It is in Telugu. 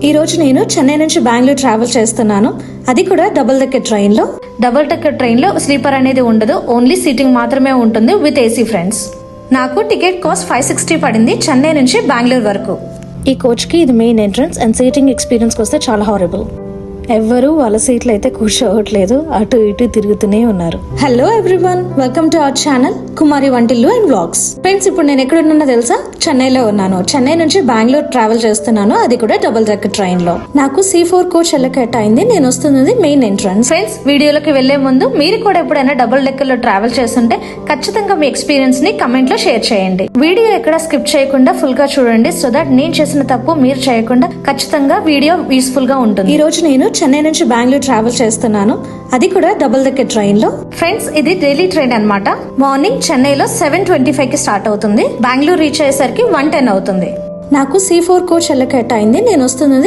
ఈ రోజు నేను చెన్నై నుంచి బెంగళూరు ట్రావెల్ చేస్తున్నాను. అది కూడా డబుల్ డెక్కర్ ట్రైన్ లో. డబుల్ డెక్కర్ ట్రైన్ లో స్లీపర్ అనేది ఉండదు, ఓన్లీ సీటింగ్ మాత్రమే ఉంటుంది విత్ ఏసీ ఫ్రెండ్స్. నాకు టికెట్ కాస్ట్ 560 పడింది చెన్నై నుంచి బెంగళూరు వరకు. ఈ కోచ్ కి ఇది main entrance and seating experience వస్తే చాలా హారబుల్. ఎవ్వరూ వాళ్ళ సీట్లు అయితే కూర్చోవట్లేదు, అటు ఇటు తిరుగుతూనే ఉన్నారు. Hello everyone, welcome to our channel Kumari Vantillu and vlogs. Friends, ఇప్పుడు నేను ఎక్కడ ఉన్నానో తెలుసా? చెన్నైలో ఉన్నాను. చెన్నై నుంచి బెంగళూరు ట్రావెల్ చేస్తున్నాను, అది కూడా డబుల్ డెక్కర్ ట్రైన్ లో. నాకు C4 కోచ్ ఎల్లకేట్ అయింది. నేను వస్తున్నది మెయిన్ ఎంట్రన్స్. ఫ్రెండ్స్, వీడియోలోకి వెళ్లే ముందు మీరు కూడా ఎప్పుడైనా డబుల్ డెక్కర్ లో ట్రావెల్ చేస్తుంటే ఖచ్చితంగా మీ ఎక్స్పీరియన్స్ ని కమెంట్ లో షేర్ చేయండి. వీడియో ఎక్కడ స్కిప్ చేయకుండా ఫుల్ గా చూడండి, సో దట్ నేను చేసిన తప్పు మీరు చేయకుండా ఖచ్చితంగా వీడియో యూస్ఫుల్ గా ఉంటుంది. ఈ రోజు నేను చెన్నై నుంచి బెంగళూరు ట్రావెల్ చేస్తున్నాను, అది కూడా డబుల్ డెక్కర్ ట్రైన్ లో. ఫ్రెండ్స్, ఇది డైలీ ట్రైన్ అన్నమాట. మార్నింగ్ చెన్నైలో 7:25 కి స్టార్ట్ అవుతుంది. బెంగళూరు రీచ్ అయ్యేసరికి 1:10 అవుతుంది. నాకు C4 కోచ్ ఎల్లకేట్ అయింది. నేను వస్తున్నది